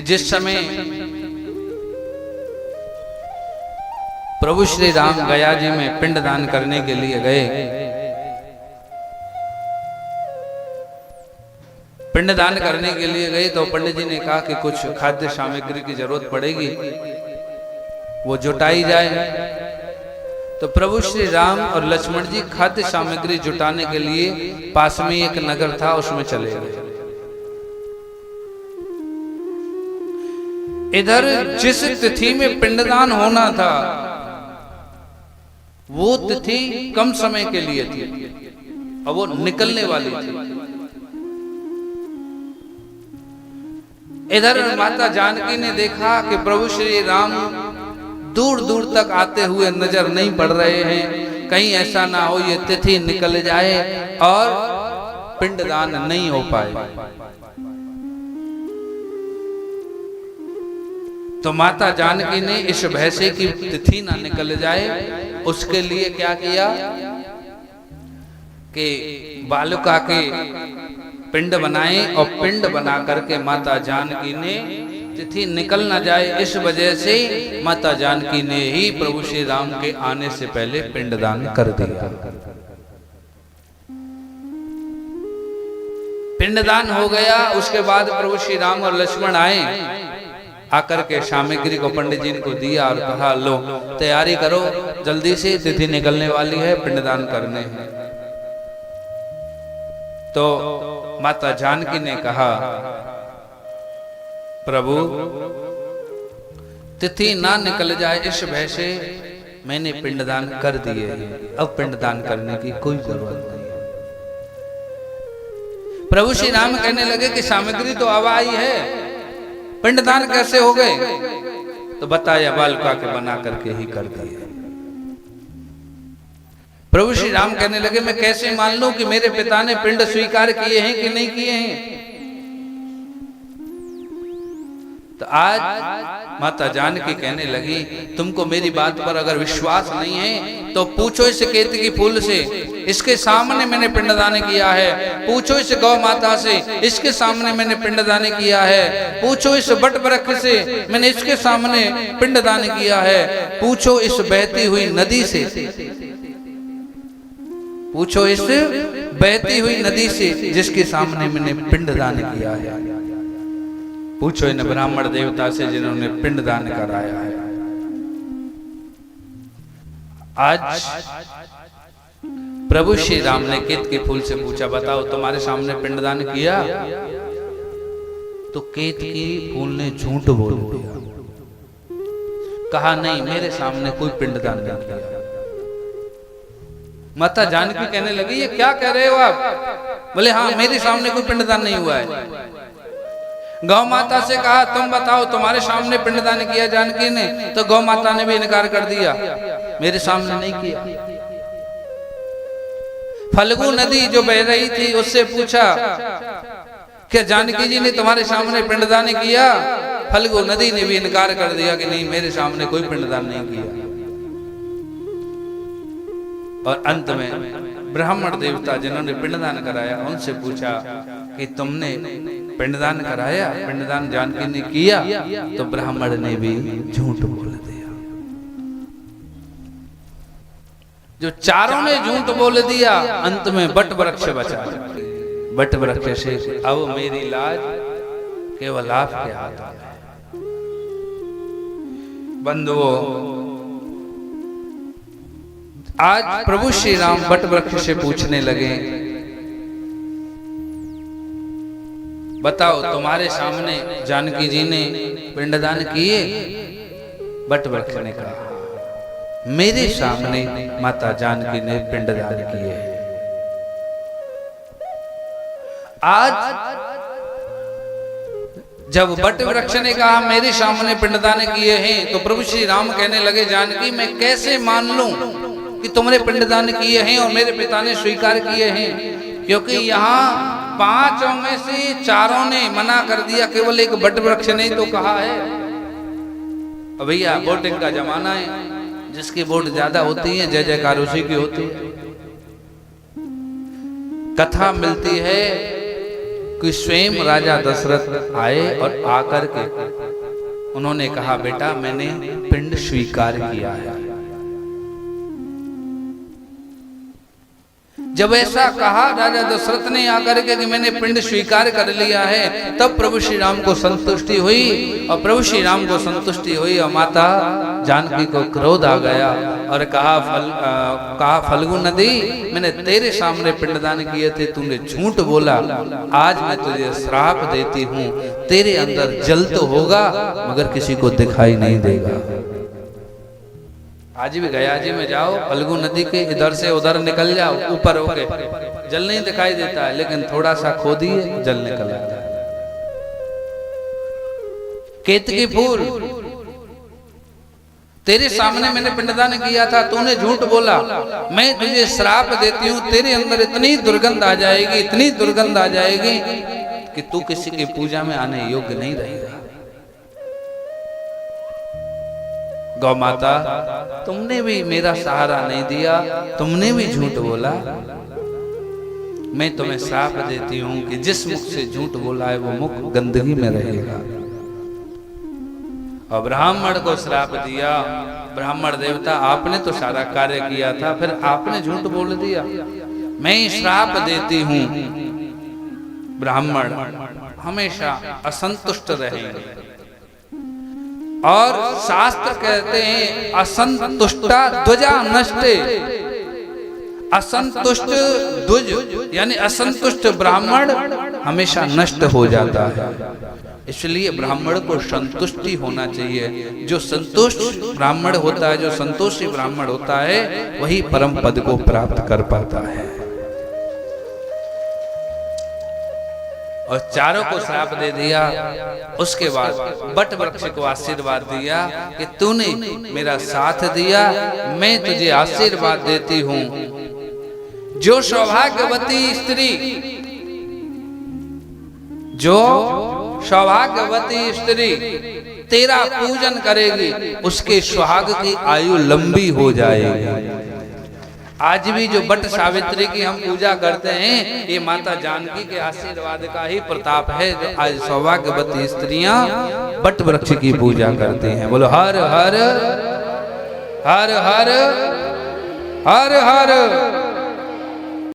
जिस समय प्रभु श्री राम गया जी में पिंडदान करने के लिए गए, पिंडदान करने के लिए गए तो पंडित जी ने कहा कि कुछ खाद्य सामग्री की जरूरत पड़ेगी, वो जुटाई जाए। तो प्रभु श्री राम और लक्ष्मण जी खाद्य सामग्री जुटाने के लिए पास में एक नगर था, उसमें चले गए। इधर जिस तिथि में पिंडदान होना था वो तिथि कम समय के लिए थी और वो निकलने वाली थी। इधर माता जानकी ने देखा कि प्रभु श्री राम दूर दूर तक आते हुए नजर नहीं पड़ रहे हैं, कहीं ऐसा ना हो ये तिथि निकल जाए और पिंडदान नहीं हो पाए। तो माता जानकी ने इस भय से कि तिथि ना निकल जाए, उसके लिए क्या किया कि बालुका के पिंड बनाए और पिंड बना करके माता जानकी ने तिथि निकल ना जाए, इस वजह से माता जानकी ने ही प्रभु श्री राम के आने से पहले पिंडदान कर दिया। पिंडदान हो गया। उसके बाद प्रभु श्री राम और लक्ष्मण आए, आकर के सामग्री को पंडित जी को दिया और कहा लो तैयारी करो, जल्दी से तिथि निकलने वाली है, पिंडदान करने हैं। तो माता जानकी ने कहा प्रभु तिथि ना निकल जाए इस भय से मैंने पिंडदान कर दिए, अब पिंडदान करने की कोई जरूरत नहीं है। प्रभु श्री राम कहने लगे कि सामग्री तो अब आई है, पिंडदान कैसे हो गए? तो बताया बालुका के बना करके ही कर दिए। प्रभु श्री राम कहने लगे मैं कैसे मान लूं कि मेरे पिता ने पिंड स्वीकार किए हैं कि नहीं किए हैं? तो आज माता जानकी कहने लगी तुमको मेरी बात पर अगर विश्वास नहीं है तो पूछो इस केतकी फूल से, इसके सामने मैंने पिंडदान किया है। पूछो इस गौ माता से, इसके सामने मैंने पिंडदान किया है। पूछो इस बट वृक्ष से, मैंने इसके सामने पिंडदान किया है। पूछो इस बहती हुई नदी से, पूछो इस बहती हुई नदी से जिसके सामने मैंने पिंडदान किया है। पूछो इन ब्राह्मण देवता से जिन्होंने पिंडदान कराया है। आज प्रभु श्री राम ने केतकी फूल से पूछा बताओ तुम्हारे सामने पिंडदान किया? तो केतकी फूल ने झूठ बोल दिया, कहा नहीं मेरे सामने कोई पिंडदान नहीं किया। माता जानकी कहने लगी ये क्या कह रहे हो आप? बोले हाँ मेरे सामने कोई पिंडदान नहीं हुआ है। गौ माता से कहा तुम बताओ तुम्हारे सामने पिंडदान किया जानकी ने? तो गौ माता ने भी इनकार कर दिया, मेरे सामने नहीं किया। फल्गु नदी जो बह रही थी उससे पूछा क्या जानकी जी ने तुम्हारे सामने पिंडदान किया? फल्गु नदी ने भी इनकार कर दिया कि नहीं मेरे सामने कोई पिंडदान नहीं किया। और अंत में ब्राह्मण देवता जिन्होंने पिंडदान कराया उनसे पूछा कि तुमने पिंडदान कराया? पिंडदान जानकी ने किया? तो ब्राह्मण ने भी झूठ बोल दिया। जो चारों ने झूठ बोल दिया अंत में बट वृक्ष बचा। बट वृक्ष से अब मेरी लाज केवल आपके हाथ में है। बंधुओं आज प्रभु श्री राम बट वृक्ष से पूछने लगे बताओ तुम्हारे सामने जानकी जी ने पिंडदान किए? बट वृक्ष ने कहा मेरे सामने माता जानकी ने पिंडदान किए। आज जब बट वृक्ष ने कहा मेरे सामने पिंडदान किए हैं तो प्रभु श्री राम कहने लगे जानकी मैं कैसे मान लूं कि तुमने पिंडदान किए हैं और मेरे पिता ने स्वीकार किए हैं? क्योंकि यहाँ पांचों में से चारों ने मना कर दिया, केवल एक बट वृक्ष ने तो कहा है। भैया वोटिंग का जमाना है, जिसकी वोट ज्यादा होती है जय जयकार उसी की होती है। कथा मिलती है कि स्वयं राजा दशरथ आए और आकर के उन्होंने कहा, बेटा मैंने पिंड स्वीकार किया है। जब ऐसा कहा राजा दशरथ ने आकर के कि मैंने पिंड स्वीकार कर लिया है, तब प्रभु श्री राम को संतुष्टि हुई। और प्रभु श्री राम को संतुष्टि हुई और माता जानकी को क्रोध आ गया और कहा फल्गु नदी, मैंने तेरे सामने पिंडदान किए थे, तूने झूठ बोला। आज मैं तुझे श्राप देती हूँ, तेरे अंदर जल तो होगा मगर किसी को दिखाई नहीं देगा। आज भी गया जी में जाओ, फल्गु नदी के इधर से उधर निकल जाओ, ऊपर होके जल नहीं दिखाई देता है, लेकिन थोड़ा सा खोदिए जल निकल आता है। केतकी फूल, तेरे सामने मैंने पिंडदान किया था, तूने झूठ बोला, मैं तुझे श्राप देती हूँ, तेरे अंदर इतनी दुर्गंध आ जाएगी, इतनी दुर्गंध आ जाएगी कि तू किसी की पूजा में आने योग्य नहीं रहेगा। गौ माता, तुमने भी मेरा सहारा नहीं दिया, तुमने भी झूठ बोला, मैं तुम्हें श्राप देती हूं कि जिस मुख से झूठ बोला है वो मुख गंदगी में रहेगा। और ब्राह्मण को श्राप दिया, ब्राह्मण देवता आपने तो सारा कार्य किया था, फिर आपने झूठ बोल दिया, मैं श्राप देती हूं। ब्राह्मण हमेशा असंतुष्ट रहेंगे। और शास्त्र कहते हैं असंतुष्टा ध्वजा नष्टे, असंतुष्ट ध्वज यानी असंतुष्ट ब्राह्मण हमेशा नष्ट हो जाता है। इसलिए ब्राह्मण को संतुष्टि होना चाहिए। जो संतुष्ट ब्राह्मण होता है, जो संतोषी ब्राह्मण होता है, वही परम पद को प्राप्त कर पाता है। और चारों को श्राप दे दिया। उसके बाद बट वृक्ष को आशीर्वाद दिया कि तूने मेरा साथ दिया, मैं तुझे आशीर्वाद देती हूं। जो सौभाग्यवती स्त्री, जो सौभाग्यवती स्त्री तेरा पूजन करेगी, उसके सुहाग की आयु लंबी हो जाएगी। आज भी जो बट सावित्री की हम पूजा करते हैं, ये माता जानकी के आशीर्वाद का ही प्रताप है। जो आज सौभाग्यवती स्त्रियां बट वृक्ष की पूजा करती हैं। बोलो हर हर हर हर हर हर